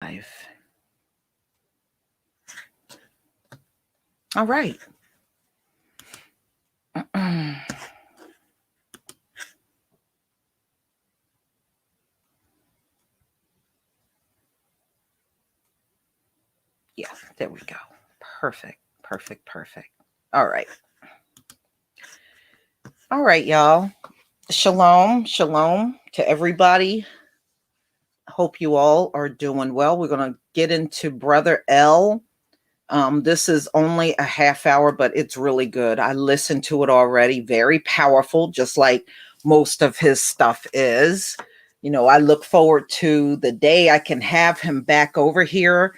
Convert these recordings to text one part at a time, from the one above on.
Life. All right. Yeah, there we go. Perfect, perfect, perfect. All right. All right, y'all. Shalom, shalom to everybody. Hope you all are doing well. We're going to get into Brother L. This is only a half hour, but it's really good. I listened to it already. Very powerful, just like most of his stuff is. You know, I look forward to the day I can have him back over here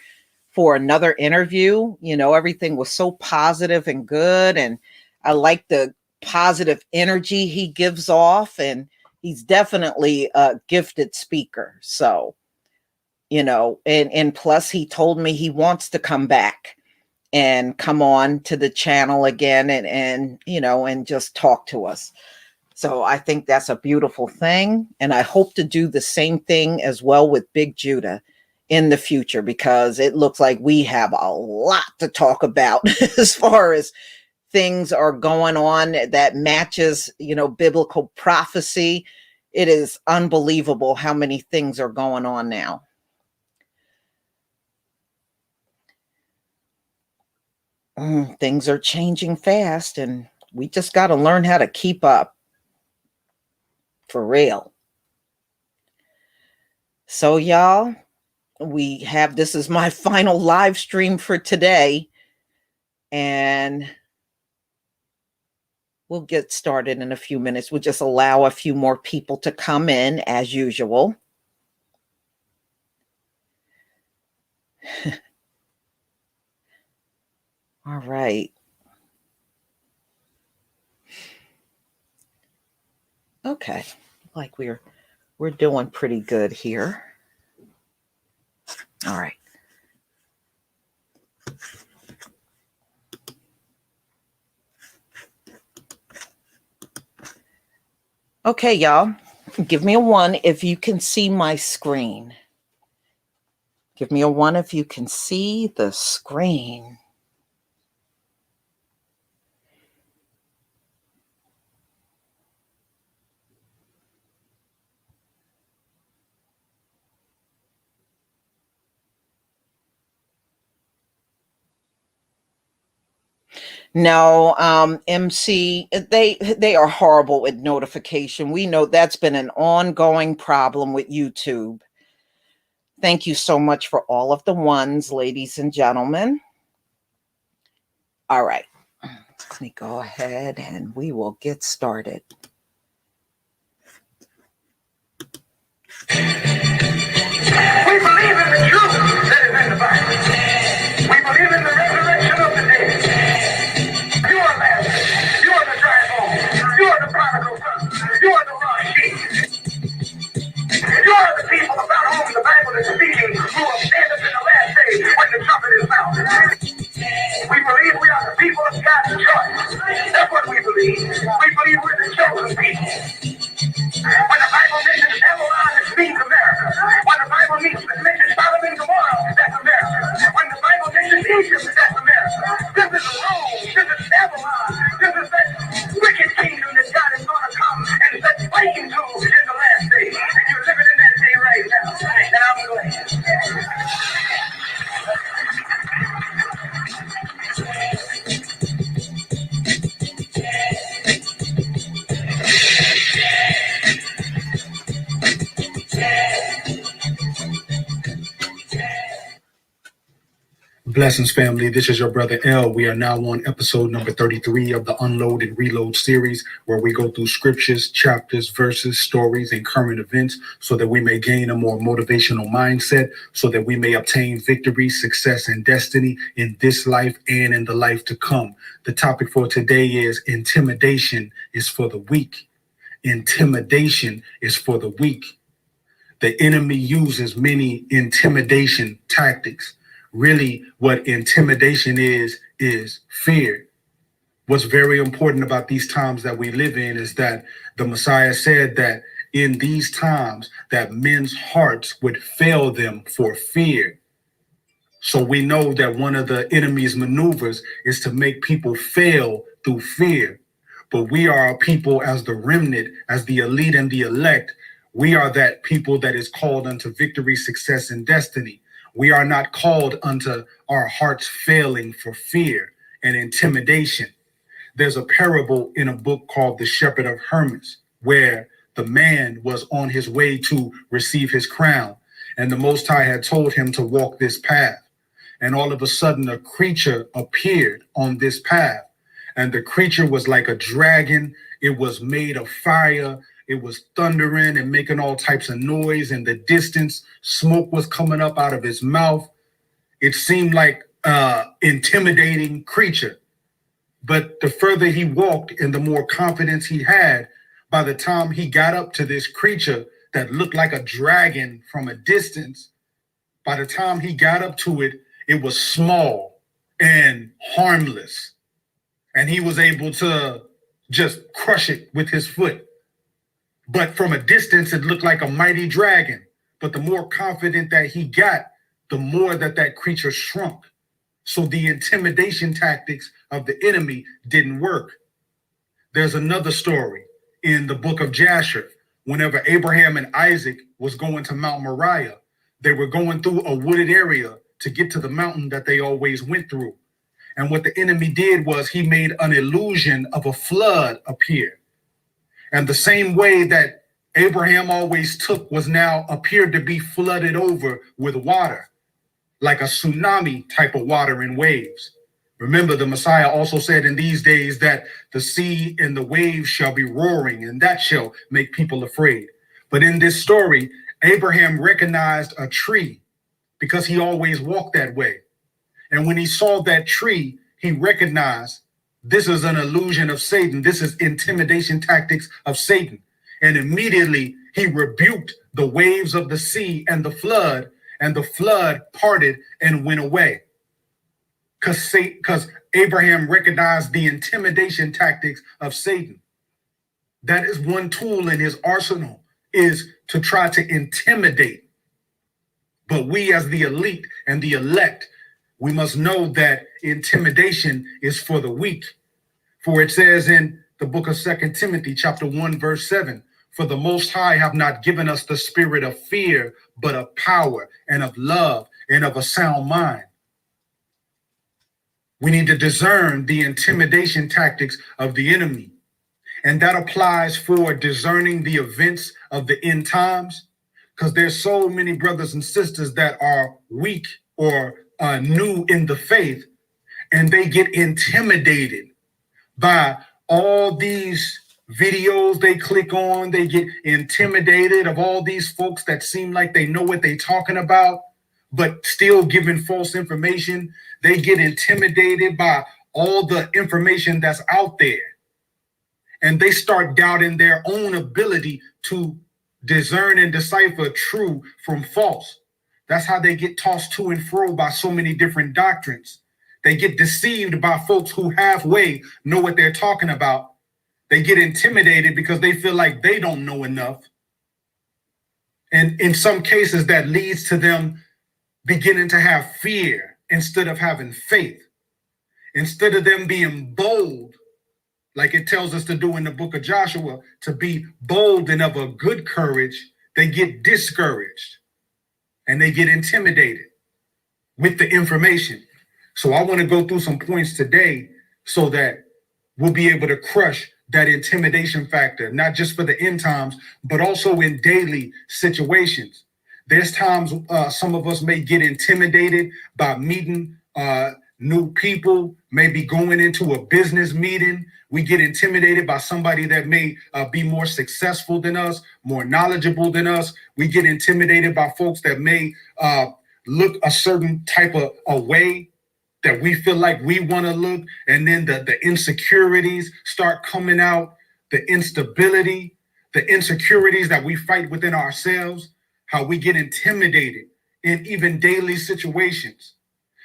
for another interview. You know, everything was so positive and good. And I like the positive energy he gives off. And he's definitely a gifted speaker. So, you know, and plus he told me he wants to come back and come on to the channel again and you know, and just talk to us. So I think that's a beautiful thing. And I hope to do the same thing as well with Big Judah in the future, because it looks like we have a lot to talk about as far as things are going on that matches, you know, biblical prophecy. It is unbelievable how many things are going on now. Things are changing fast, and we just got to learn how to keep up. For real. So, y'all, this is my final live stream for today, and we'll get started in a few minutes. We'll just allow a few more people to come in as usual. All right. Okay. Like we're doing pretty good here. All right. Okay, y'all. Give me a 1 if you can see my screen. Give me a 1 if you can see the screen. No, MC, they are horrible with notification. We know that's been an ongoing problem with YouTube. Thank you so much for all of the ones, ladies and gentlemen. All right, let me go ahead and we will get started. We believe in the truth that is in the Bible. We believe in the resurrection of the dead. You are Lazarus. You are the dry bone. You are the prodigal son. You are the lost sheep. You are the people about whom the Bible is speaking, who will stand up in the last day when the trumpet is sounded. We believe we are the people of God's choice. That's what we believe. We believe we're the chosen people. When the Bible mentions Babylon, it means America. When the Bible mentions Sodom and Gomorrah, that's America. When the Bible mentions Egypt, that's America. This is Rome. This is Babylon. This is that wicked kingdom that God is going to come and set fighting to in the last day. And you're living in that day right now. And I'm glad. Blessings, family. This is your brother L. We are now on episode number 33 of the Unload and Reload series, where we go through scriptures, chapters, verses, stories, and current events so that we may gain a more motivational mindset, so that we may obtain victory, success, and destiny in this life and in the life to come. The topic for today is intimidation is for the weak. Intimidation is for the weak. The enemy uses many intimidation tactics. Really, what intimidation is fear. What's very important about these times that we live in is that the Messiah said that in these times that men's hearts would fail them for fear. So we know that one of the enemy's maneuvers is to make people fail through fear. But we are a people as the remnant, as the elite and the elect. We are that people that is called unto victory, success, and destiny. We are not called unto our hearts failing for fear and intimidation. There's a parable in a book called The Shepherd of Hermas, where the man was on his way to receive his crown, and the Most High had told him to walk this path. And all of a sudden, a creature appeared on this path. And the creature was like a dragon. It was made of fire. It was thundering and making all types of noise. In the distance, smoke was coming up out of his mouth. It seemed like an intimidating creature. But the further he walked and the more confidence he had, by the time he got up to this creature that looked like a dragon from a distance, by the time he got up to it, it was small and harmless. And he was able to just crush it with his foot. But from a distance, it looked like a mighty dragon. But the more confident that he got, the more that creature shrunk. So the intimidation tactics of the enemy didn't work. There's another story in the book of Jasher. Whenever Abraham and Isaac was going to Mount Moriah, they were going through a wooded area to get to the mountain that they always went through. And what the enemy did was he made an illusion of a flood appear. And the same way that Abraham always took was now appeared to be flooded over with water, like a tsunami type of water and waves. Remember, the Messiah also said in these days that the sea and the waves shall be roaring, and that shall make people afraid. But in this story, Abraham recognized a tree because he always walked that way. And when he saw that tree, he recognized this is an illusion of Satan. This is intimidation tactics of Satan. And immediately he rebuked the waves of the sea and the flood parted and went away. Because Abraham recognized the intimidation tactics of Satan. That is one tool in his arsenal, is to try to intimidate. But we as the elite and the elect, we must know that intimidation is for the weak. For it says in the book of 2 Timothy chapter 1, verse 7, for the Most High have not given us the spirit of fear, but of power and of love and of a sound mind. We need to discern the intimidation tactics of the enemy. And that applies for discerning the events of the end times, because there's so many brothers and sisters that are weak or new in the faith, and they get intimidated by all these videos they click on. They get intimidated of all these folks that seem like they know what they're talking about, but still giving false information. They get intimidated by all the information that's out there. And they start doubting their own ability to discern and decipher true from false. That's how they get tossed to and fro by so many different doctrines. They get deceived by folks who halfway know what they're talking about. They get intimidated because they feel like they don't know enough. And in some cases, that leads to them beginning to have fear instead of having faith. Instead of them being bold, like it tells us to do in the book of Joshua, to be bold and of a good courage, they get discouraged and they get intimidated with the information. So I want to go through some points today so that we'll be able to crush that intimidation factor, not just for the end times, but also in daily situations. There's times some of us may get intimidated by meeting new people, maybe going into a business meeting. We get intimidated by somebody that may be more successful than us, more knowledgeable than us. We get intimidated by folks that may look a certain type of a way that we feel like we want to look. And then the insecurities start coming out, the instability, the insecurities that we fight within ourselves, how we get intimidated in even daily situations.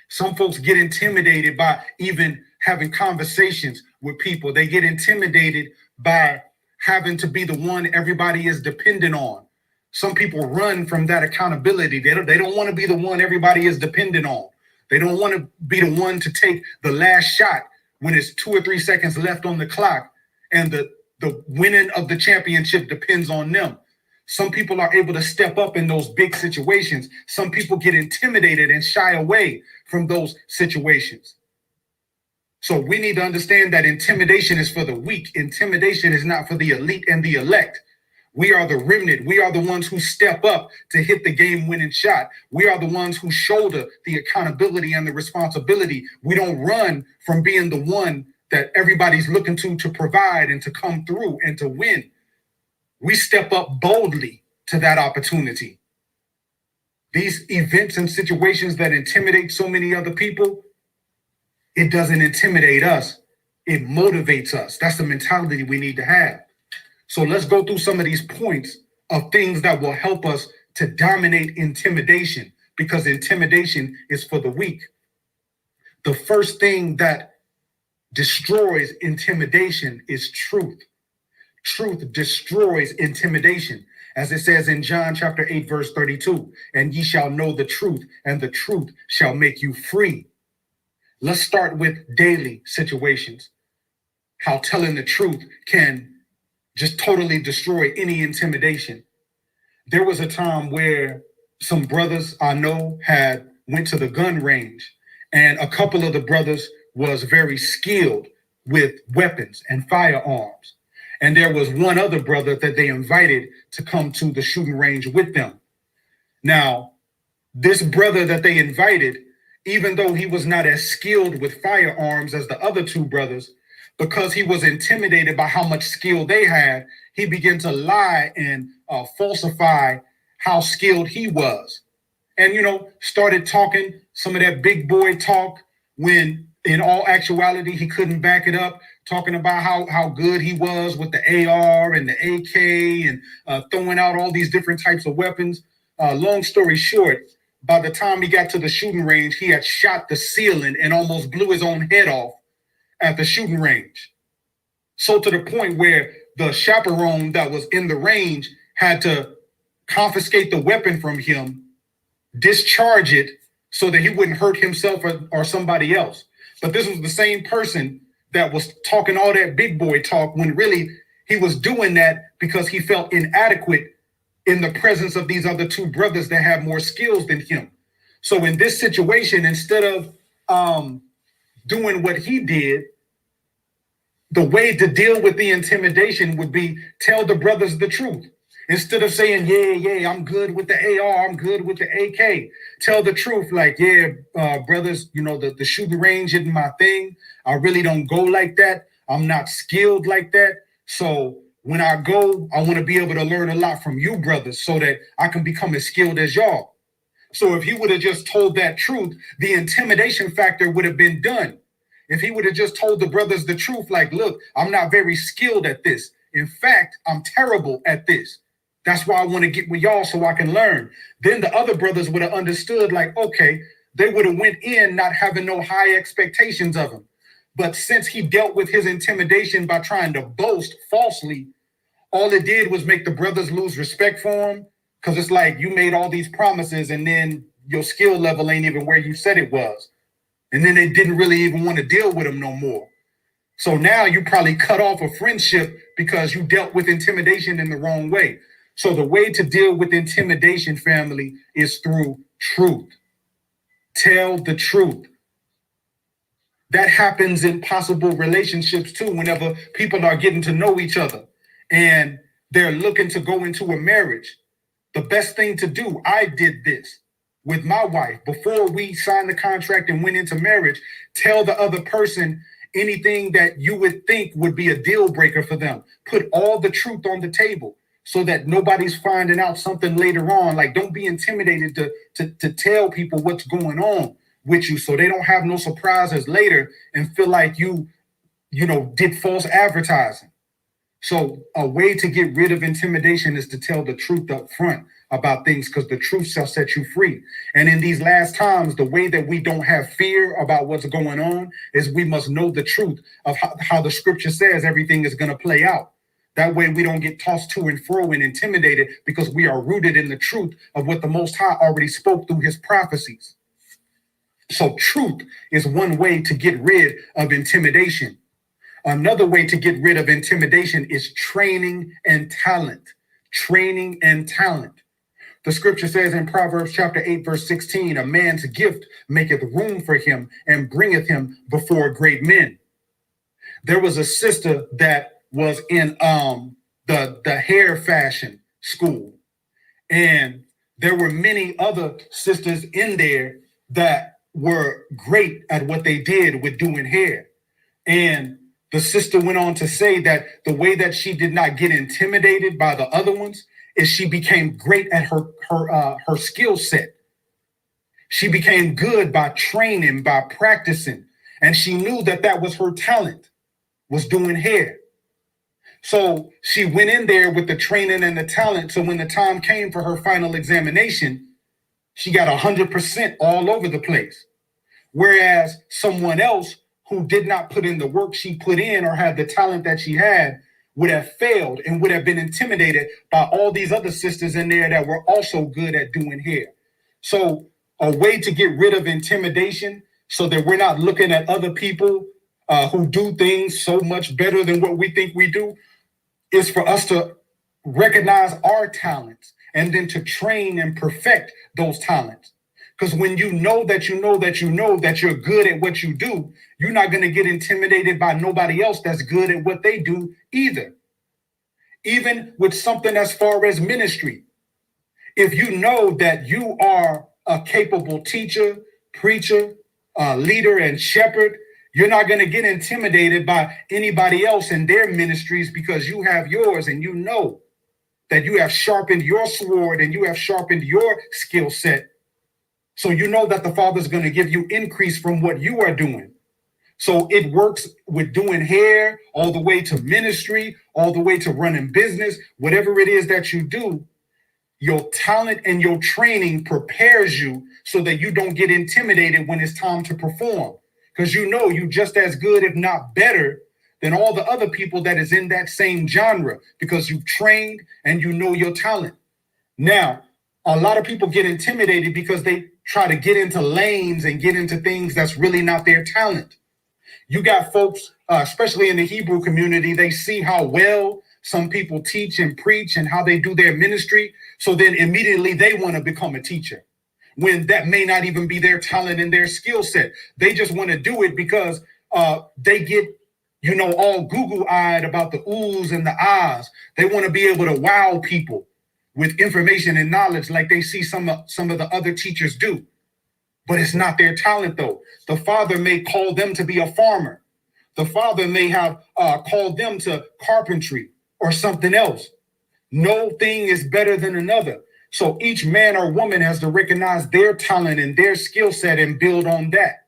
Some folks get intimidated by even having conversations with people. They get intimidated by having to be the one everybody is dependent on. Some people run from that accountability. They don't want to be the one everybody is dependent on. They don't want to be the one to take the last shot when it's 2 or 3 seconds left on the clock and the winning of the championship depends on them. Some people are able to step up in those big situations. Some people get intimidated and shy away from those situations. So we need to understand that intimidation is for the weak. Intimidation is not for the elite and the elect. We are the remnant. We are the ones who step up to hit the game-winning shot. We are the ones who shoulder the accountability and the responsibility. We don't run from being the one that everybody's looking to provide and to come through and to win. We step up boldly to that opportunity. These events and situations that intimidate so many other people, it doesn't intimidate us. It motivates us. That's the mentality we need to have. So let's go through some of these points of things that will help us to dominate intimidation, because intimidation is for the weak. The first thing that destroys intimidation is truth. Truth destroys intimidation. As it says in John chapter 8, verse 32, and ye shall know the truth, and the truth shall make you free. Let's start with daily situations. How telling the truth can just totally destroy any intimidation. There was a time where some brothers I know had went to the gun range, and a couple of the brothers was very skilled with weapons and firearms. And there was one other brother that they invited to come to the shooting range with them. Now, this brother that they invited, even though he was not as skilled with firearms as the other two brothers, because he was intimidated by how much skill they had, he began to lie and falsify how skilled he was. And, started talking some of that big boy talk when in all actuality, he couldn't back it up, talking about how good he was with the AR and the AK and throwing out all these different types of weapons. Long story short, by the time he got to the shooting range, he had shot the ceiling and almost blew his own head off at the shooting range. So to the point where the chaperone that was in the range had to confiscate the weapon from him, discharge it so that he wouldn't hurt himself or somebody else. But this was the same person that was talking all that big boy talk when really he was doing that because he felt inadequate in the presence of these other two brothers that have more skills than him. So in this situation, instead of doing what he did, the way to deal with the intimidation would be tell the brothers the truth. Instead of saying, yeah, I'm good with the AR, I'm good with the AK. Tell the truth, like, brothers, the shooting range isn't my thing. I really don't go like that. I'm not skilled like that. So when I go, I want to be able to learn a lot from you brothers so that I can become as skilled as y'all. So if he would have just told that truth, the intimidation factor would have been done. If he would have just told the brothers the truth, like, look, I'm not very skilled at this. In fact, I'm terrible at this. That's why I want to get with y'all so I can learn. Then the other brothers would have understood, like, okay, they would have went in not having no high expectations of him. But since he dealt with his intimidation by trying to boast falsely, all it did was make the brothers lose respect for him, because it's like you made all these promises and then your skill level ain't even where you said it was. And then they didn't really even want to deal with him no more. So now you probably cut off a friendship because you dealt with intimidation in the wrong way. So the way to deal with intimidation, family, is through truth. Tell the truth. That happens in possible relationships too, whenever people are getting to know each other and they're looking to go into a marriage. The best thing to do, I did this with my wife. Before we signed the contract and went into marriage, tell the other person anything that you would think would be a deal breaker for them. Put all the truth on the table so that nobody's finding out something later on. Like, don't be intimidated to tell people what's going on with you so they don't have no surprises later and feel like you did false advertising. So a way to get rid of intimidation is to tell the truth up front about things, because the truth shall set you free. And in these last times, the way that we don't have fear about what's going on is we must know the truth of how the scripture says everything is going to play out. That way we don't get tossed to and fro and intimidated, because we are rooted in the truth of what the Most High already spoke through his prophecies. So truth is one way to get rid of intimidation. Another way to get rid of intimidation is training and talent. Training and talent. The scripture says in Proverbs chapter 8, verse 16, a man's gift maketh room for him and bringeth him before great men. There was a sister that was in the hair fashion school, and there were many other sisters in there that were great at what they did with doing hair. And the sister went on to say that the way that she did not get intimidated by the other ones is she became great at her skill set. She became good by training, by practicing, and she knew that that was her talent, was doing hair. So she went in there with the training and the talent. So when the time came for her final examination, she got 100% all over the place. Whereas someone else who did not put in the work she put in or had the talent that she had would have failed and would have been intimidated by all these other sisters in there that were also good at doing hair. So a way to get rid of intimidation so that we're not looking at other people who do things so much better than what we think we do is for us to recognize our talents and then to train and perfect those talents. Because when you know that you know that you know that you're good at what you do, you're not going to get intimidated by nobody else that's good at what they do either. Even with something as far as ministry, if you know that you are a capable teacher, preacher, leader, and shepherd, you're not going to get intimidated by anybody else in their ministries because you have yours and you know that you have sharpened your sword and you have sharpened your skill set. So you know that the Father's going to give you increase from what you are doing. So it works with doing hair, all the way to ministry, all the way to running business, whatever it is that you do. Your talent and your training prepares you so that you don't get intimidated when it's time to perform. Because you know you're just as good, if not better, than all the other people that is in that same genre because you've trained and you know your talent. Now, a lot of people get intimidated because they try to get into lanes and get into things that's really not their talent. You got folks, especially in the Hebrew community, they see how well some people teach and preach and how they do their ministry. So then immediately they want to become a teacher when that may not even be their talent and their skill set. They just want to do it because they get, all Google-eyed about the oohs and the ahs. They want to be able to wow people with information and knowledge like they see some of the other teachers do. But it's not their talent, though. The Father may call them to be a farmer. The Father may have called them to carpentry or something else. No thing is better than another. So each man or woman has to recognize their talent and their skill set and build on that.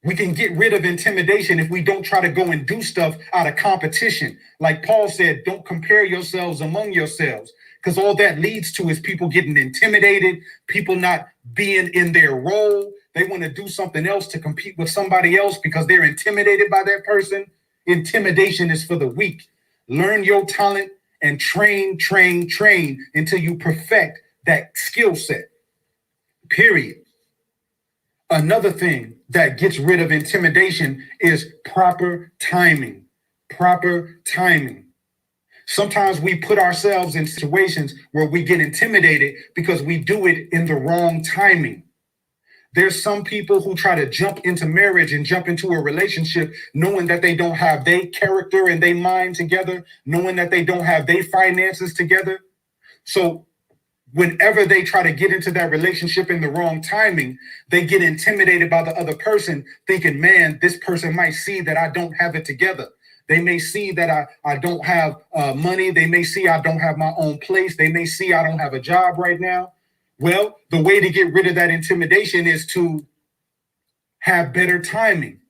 We can get rid of intimidation if we don't try to go and do stuff out of competition. Like Paul said, don't compare yourselves among yourselves, because all that leads to is people getting intimidated, people not being in their role. They want to do something else to compete with somebody else because they're intimidated by that person. Intimidation is for the weak. Learn your talent and train until you perfect that skill set. Period. Another thing that gets rid of intimidation is proper timing. Proper timing. Sometimes we put ourselves in situations where we get intimidated because we do it in the wrong timing. There's some people who try to jump into marriage and jump into a relationship knowing that they don't have their character and their mind together, knowing that they don't have their finances together. So whenever they try to get into that relationship in the wrong timing, they get intimidated by the other person thinking, man, this person might see that I don't have it together. They may see that I don't have money. They may see I don't have my own place. They may see I don't have a job right now. Well, the way to get rid of that intimidation is to have better timing.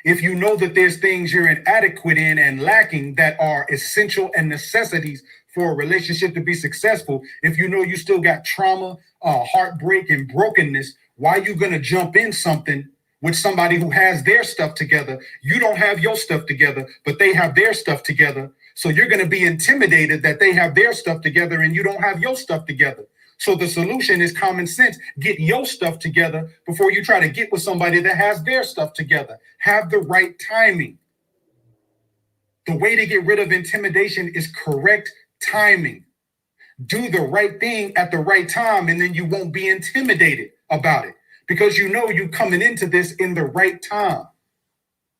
If you know that there's things you're inadequate in and lacking that are essential and necessities for a relationship to be successful, if you know you still got trauma, heartbreak, and brokenness, why are you going to jump in something with somebody who has their stuff together. You don't have your stuff together, but they have their stuff together. So you're going to be intimidated that they have their stuff together and you don't have your stuff together. So the solution is common sense. Get your stuff together before you try to get with somebody that has their stuff together. Have the right timing. The way to get rid of intimidation is correct timing. Do the right thing at the right time, and then you won't be intimidated about it because you know you're coming into this in the right time.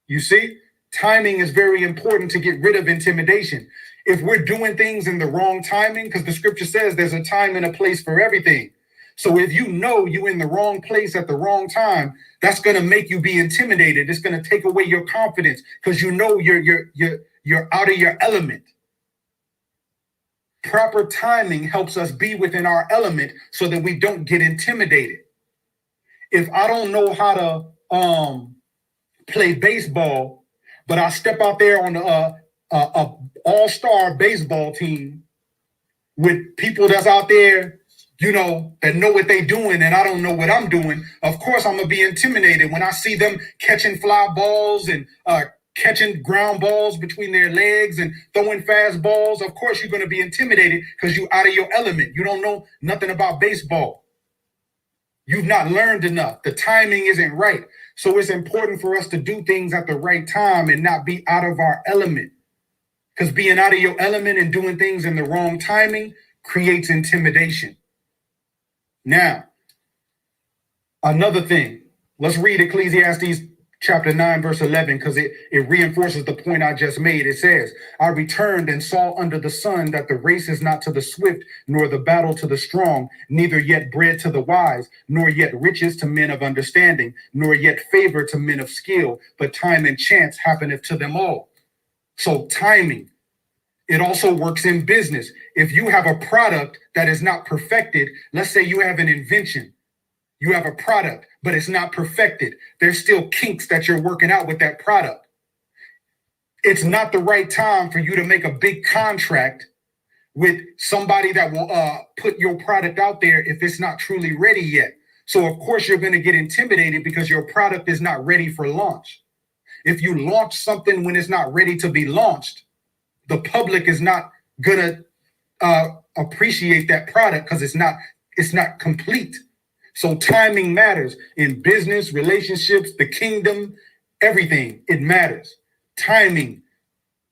You see, timing is very important to get rid of intimidation. If we're doing things in the wrong timing, because the scripture says there's a time and a place for everything. So if you know you're in the wrong place at the wrong time, that's going to make you be intimidated. It's going to take away your confidence because you know you're out of your element. Proper timing helps us be within our element so that we don't get intimidated. If I don't know how to play baseball, but I step out there on a all-star baseball team with people that's out there, you know, that know what they're doing and I don't know what I'm doing, of course I'm going to be intimidated when I see them catching fly balls and catching ground balls between their legs and throwing fast balls. Of course you're going to be intimidated because you're out of your element. You don't know nothing about baseball. You've not learned enough. The timing isn't right. So it's important for us to do things at the right time and not be out of our element. Because being out of your element and doing things in the wrong timing creates intimidation. Now, another thing, let's read Ecclesiastes chapter 9, verse 11, because it reinforces the point I just made. It says, I returned and saw under the sun that the race is not to the swift, nor the battle to the strong, neither yet bread to the wise, nor yet riches to men of understanding, nor yet favor to men of skill, but time and chance happeneth to them all. So timing, it also works in business. If you have a product that is not perfected, let's say you have an invention, you have a product, but it's not perfected. There's still kinks that you're working out with that product. It's not the right time for you to make a big contract with somebody that will put your product out there if it's not truly ready yet. So of course you're going to get intimidated because your product is not ready for launch. If you launch something when it's not ready to be launched, the public is not going to appreciate that product because it's not complete. So timing matters in business, relationships, the kingdom, everything. It matters. Timing,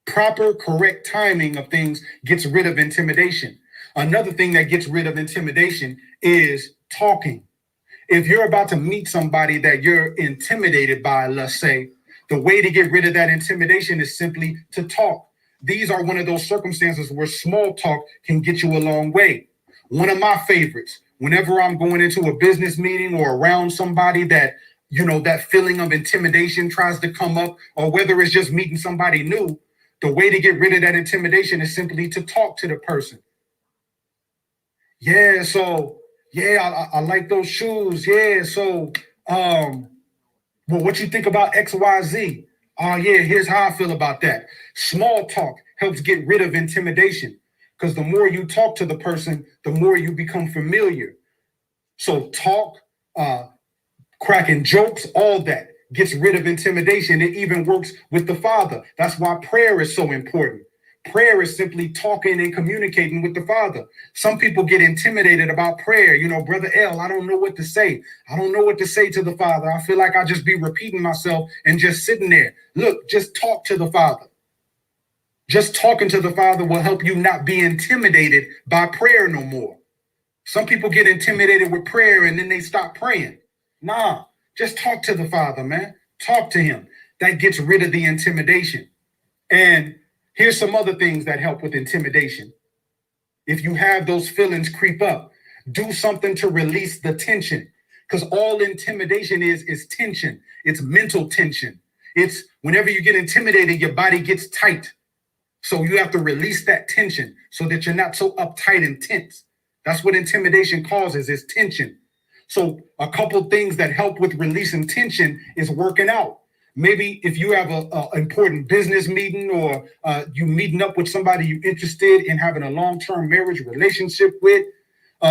proper, correct timing of things gets rid of intimidation. Another thing that gets rid of intimidation is talking. If you're about to meet somebody that you're intimidated by, let's say, the way to get rid of that intimidation is simply to talk. These are one of those circumstances where small talk can get you a long way. One of my favorites, whenever I'm going into a business meeting or around somebody that, you know, that feeling of intimidation tries to come up, or whether it's just meeting somebody new, the way to get rid of that intimidation is simply to talk to the person. Yeah, so, yeah, I like those shoes. Yeah, so, well, what you think about X, Y, Z? Oh, yeah, here's how I feel about that. Small talk helps get rid of intimidation because the more you talk to the person, the more you become familiar. So talk, cracking jokes, all that gets rid of intimidation. It even works with the Father. That's why prayer is so important. Prayer is simply talking and communicating with the Father. Some people get intimidated about prayer. You know, Brother L, I don't know what to say. I don't know what to say to the Father. I feel like I just be repeating myself and just sitting there. Look, just talk to the Father. Just talking to the Father will help you not be intimidated by prayer no more. Some people get intimidated with prayer and then they stop praying. Nah, just talk to the Father, man. Talk to him. That gets rid of the intimidation. And here's some other things that help with intimidation. If you have those feelings creep up, do something to release the tension. Because all intimidation is tension. It's mental tension. It's whenever you get intimidated, your body gets tight. So you have to release that tension so that you're not so uptight and tense. That's what intimidation causes, is tension. So a couple things that help with releasing tension is working out. Maybe if you have an important business meeting or you meeting up with somebody you're interested in having a long-term marriage relationship with,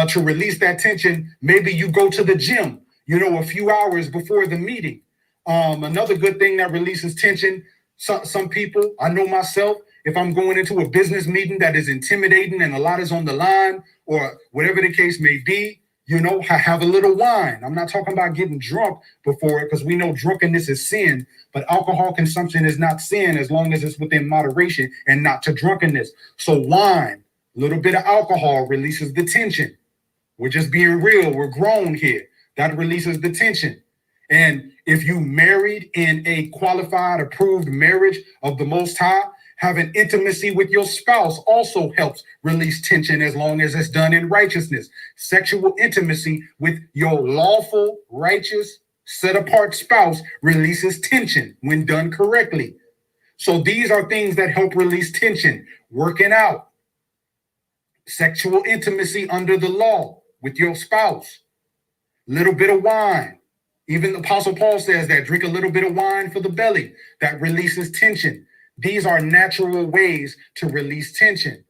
to release that tension, maybe you go to the gym, you know, a few hours before the meeting. Another good thing that releases tension, some people, I know myself, if I'm going into a business meeting that is intimidating and a lot is on the line or whatever the case may be, have a little wine. I'm not talking about getting drunk before it, because we know drunkenness is sin, but alcohol consumption is not sin as long as it's within moderation and not to drunkenness. So wine, a little bit of alcohol releases the tension. We're just being real. We're grown here. That releases the tension. And if you married in a qualified, approved marriage of the Most High, having intimacy with your spouse also helps release tension as long as it's done in righteousness. Sexual intimacy with your lawful, righteous, set-apart spouse releases tension when done correctly. So these are things that help release tension. Working out, sexual intimacy under the law with your spouse, little bit of wine. Even the Apostle Paul says that drink a little bit of wine for the belly. That releases tension. These are natural ways to release tension.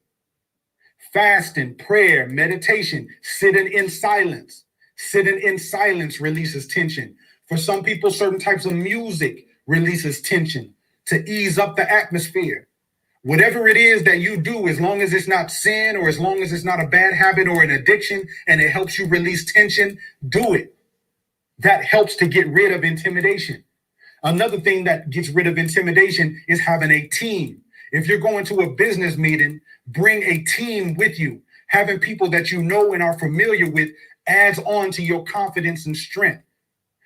Fasting, prayer, meditation, sitting in silence. Sitting in silence releases tension. For some people, certain types of music releases tension to ease up the atmosphere. Whatever it is that you do, as long as it's not sin or as long as it's not a bad habit or an addiction and it helps you release tension, do it. That helps to get rid of intimidation. Another thing that gets rid of intimidation is having a team. If you're going to a business meeting, bring a team with you. Having people that you know and are familiar with adds on to your confidence and strength.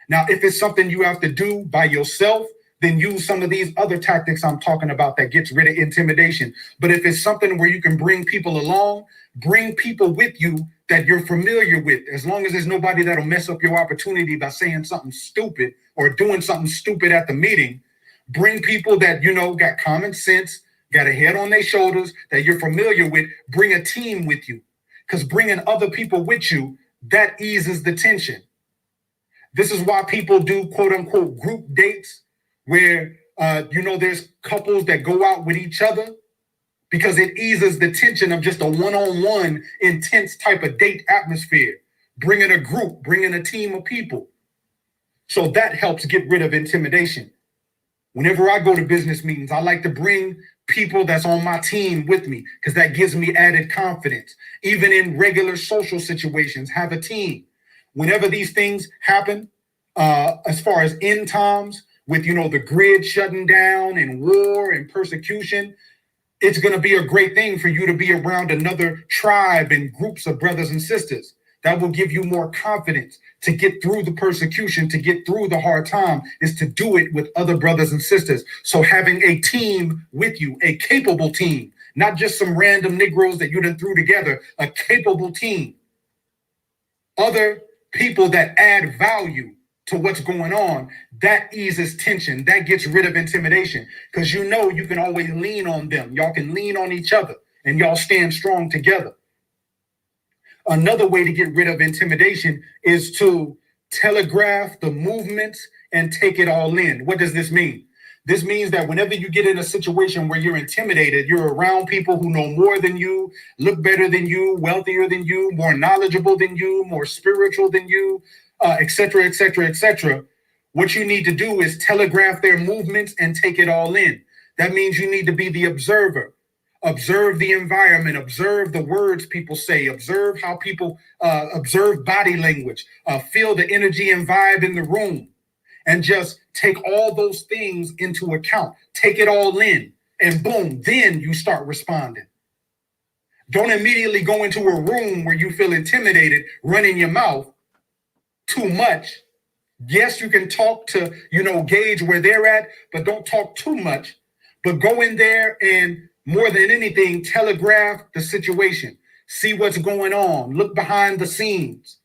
Now, if it's something you have to do by yourself, then use some of these other tactics I'm talking about that gets rid of intimidation. But if it's something where you can bring people along, bring people with you that you're familiar with, as long as there's nobody that'll mess up your opportunity by saying something stupid or doing something stupid at the meeting. Bring people that, got common sense, got a head on their shoulders, that you're familiar with. Bring a team with you, because bringing other people with you, that eases the tension. This is why people do quote unquote group dates where, there's couples that go out with each other, because it eases the tension of just a one-on-one intense type of date atmosphere. Bringing a group, bringing a team of people. So that helps get rid of intimidation. Whenever I go to business meetings, I like to bring people that's on my team with me, because that gives me added confidence. Even in regular social situations, have a team. Whenever these things happen, as far as end times, with, the grid shutting down and war and persecution, it's going to be a great thing for you to be around another tribe and groups of brothers and sisters. That will give you more confidence to get through the persecution, to get through the hard time, is to do it with other brothers and sisters. So having a team with you, a capable team, not just some random Negroes that you done threw together, a capable team. Other people that add value to what's going on, that eases tension. That gets rid of intimidation, because you can always lean on them. Y'all can lean on each other and y'all stand strong together. Another way to get rid of intimidation is to telegraph the movements and take it all in. What does this mean? This means that whenever you get in a situation where you're intimidated, you're around people who know more than you, look better than you, wealthier than you, more knowledgeable than you, more spiritual than you, et cetera, et cetera, et cetera. What you need to do is telegraph their movements and take it all in. That means you need to be the observer. Observe the environment, observe the words people say, observe how people observe body language, feel the energy and vibe in the room, and just take all those things into account. Take it all in, and boom, then you start responding. Don't immediately go into a room where you feel intimidated, running your mouth too much. Yes, you can talk to, gauge where they're at, but don't talk too much. But go in there and, more than anything, telegraph the situation. See what's going on. Look behind the scenes.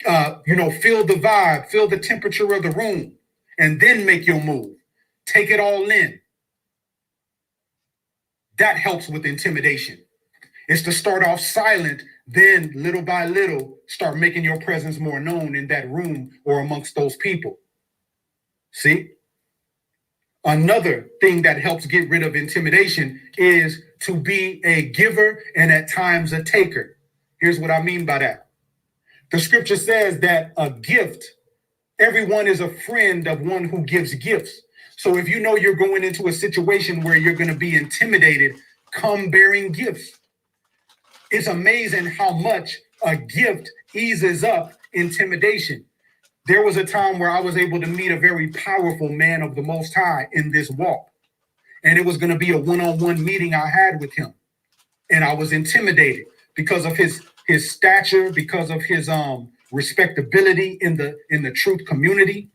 Feel the vibe, feel the temperature of the room, and then make your move. Take it all in. That helps with intimidation. It's to start off silent, then little by little, start making your presence more known in that room or amongst those people. See? Another thing that helps get rid of intimidation is to be a giver and at times a taker. Here's what I mean by that. The scripture says that a gift Everyone is a friend of one who gives gifts. So if you know you're going into a situation where you're going to be intimidated, come bearing gifts. It's amazing how much a gift eases up intimidation. There was a time where I was able to meet a very powerful man of the Most High in this walk. And it was going to be a one-on-one meeting I had with him. And I was intimidated because of his stature, because of his respectability in the truth community.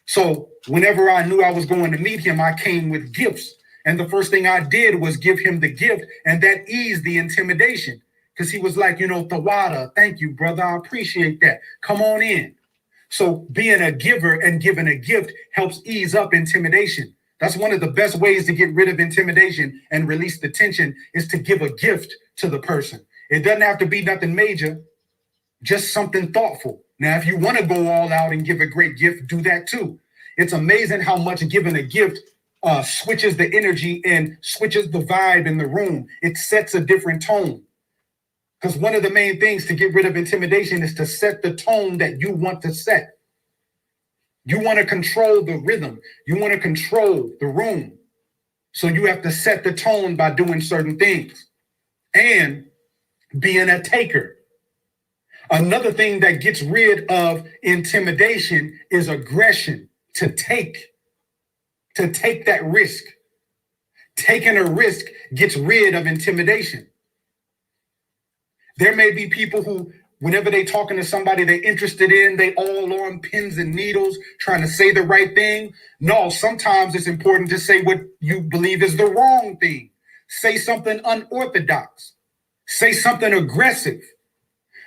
So whenever I knew I was going to meet him, I came with gifts. And the first thing I did was give him the gift, and that eased the intimidation. Because he was like, Tawada, thank you, brother. I appreciate that. Come on in. So being a giver and giving a gift helps ease up intimidation. That's one of the best ways to get rid of intimidation and release the tension, is to give a gift to the person. It doesn't have to be nothing major, just something thoughtful. Now, if you want to go all out and give a great gift, do that too. It's amazing how much giving a gift switches the energy and switches the vibe in the room. It sets a different tone. Because one of the main things to get rid of intimidation is to set the tone that you want to set. You want to control the rhythm. You want to control the room. So you have to set the tone by doing certain things and being a taker. Another thing that gets rid of intimidation is aggression. To take that risk. Taking a risk gets rid of intimidation. There may be people who, whenever they're talking to somebody they're interested in, they all on pins and needles trying to say the right thing. No, sometimes it's important to say what you believe is the wrong thing. Say something unorthodox. Say something aggressive.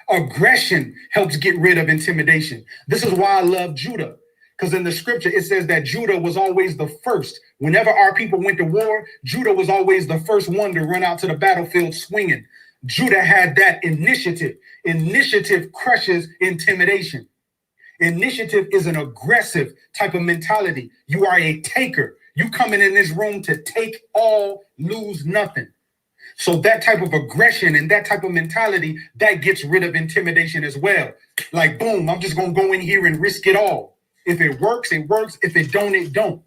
Aggression helps get rid of intimidation. This is why I love Judah. Because in the scripture, it says that Judah was always the first. Whenever our people went to war, Judah was always the first one to run out to the battlefield swinging. Judah had that initiative. Initiative crushes intimidation. Initiative is an aggressive type of mentality. You are a taker. You coming in this room to take all, lose nothing. So that type of aggression and that type of mentality, that gets rid of intimidation as well. Like, boom, I'm just going to go in here and risk it all. If it works, it works. If it don't, it don't.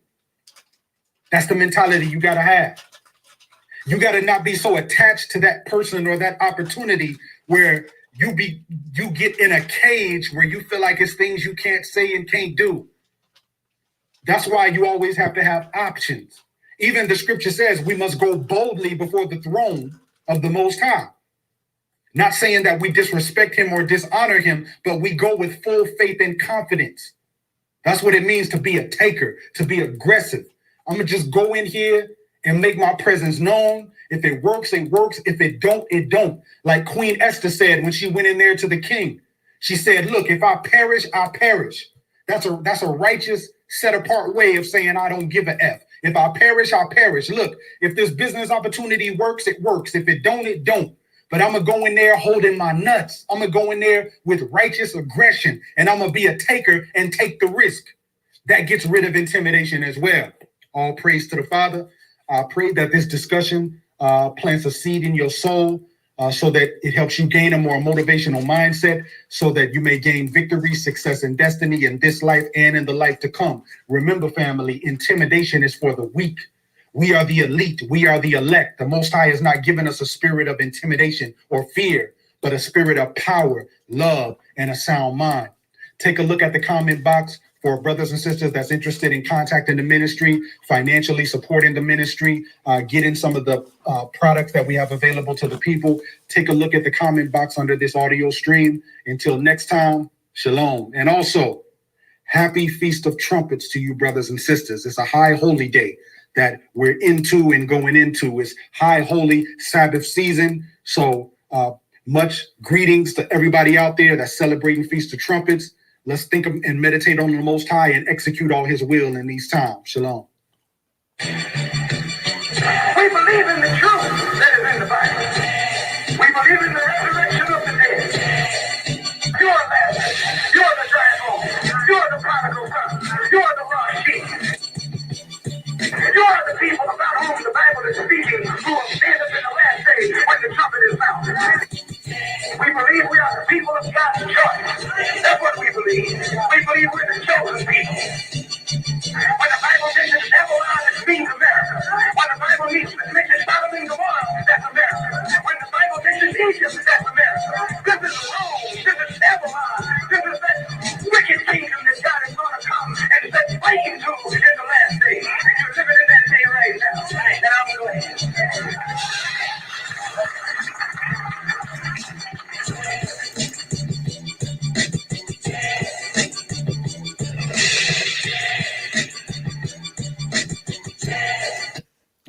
That's the mentality you got to have. You got to not be so attached to that person or that opportunity where you get in a cage where you feel like it's things you can't say and can't do. That's why you always have to have options. Even the scripture says we must go boldly before the throne of the Most High. Not saying that we disrespect him or dishonor him, but we go with full faith and confidence. That's what it means to be a taker, to be aggressive. I'm going to just go in here and make my presence known. If it works, it works. If it don't, it don't. Like Queen Esther said when she went in there to the king. She said, look, if I perish, I perish. That's a righteous, set apart way of saying I don't give a F. If I perish, I perish. Look, if this business opportunity works, it works. If it don't, it don't. But I'm going to go in there holding my nuts. I'm going to go in there with righteous aggression, and I'm going to be a taker and take the risk. That gets rid of intimidation as well. All praise to the Father. I pray that this discussion plants a seed in your soul so that it helps you gain a more motivational mindset so that you may gain victory, success, and destiny in this life and in the life to come. Remember, family, intimidation is for the weak. We are the elite. We are the elect. The Most High has not given us a spirit of intimidation or fear, but a spirit of power, love, and a sound mind. Take a look at the comment box for brothers and sisters that's interested in contacting the ministry, financially supporting the ministry, getting some of the products that we have available to the people. Take a look at the comment box under this audio stream. Until next time, shalom. And also, happy Feast of Trumpets to you, brothers and sisters. It's a high holy day that we're into and going into. Is high holy Sabbath season. So much greetings to everybody out there that's celebrating Feast of Trumpets. Let's think of and meditate on the Most High and execute all his will in these times. Shalom. We believe in the truth that is in the Bible. We believe in the resurrection of the dead. You are Lazarus. You are the dry bone. You are the prodigal son. You are the lost sheep. You are the people about whom the Bible is speaking, who will stand up in the last day when the trumpet is sounded. We believe we are the people of God's choice. That's what we believe. We believe we're the chosen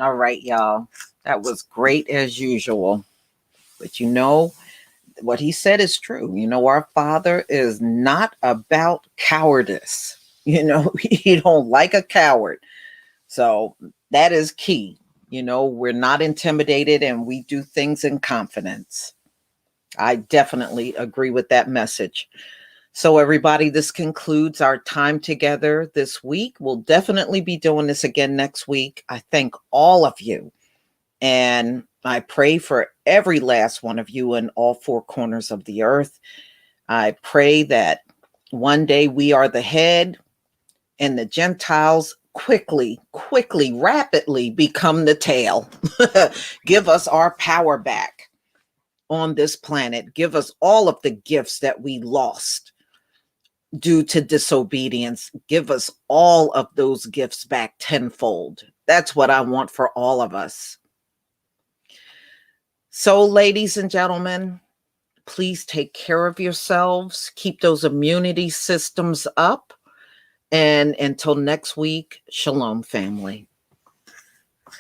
All right, y'all. That was great as usual. But you know, what he said is true. You know, our Father is not about cowardice. You know, he don't like a coward. So that is key. You know, we're not intimidated and we do things in confidence. I definitely agree with that message. So, everybody, this concludes our time together this week. We'll definitely be doing this again next week. I thank all of you. And I pray for every last one of you in all four corners of the earth. I pray that one day we are the head and the Gentiles quickly, rapidly become the tail. Give us our power back on this planet. Give us all of the gifts that we lost due to disobedience. Give us all of those gifts back tenfold. That's what I want for all of us. So, ladies and gentlemen, please take care of yourselves. Keep those immunity systems up. And until next week, shalom, family.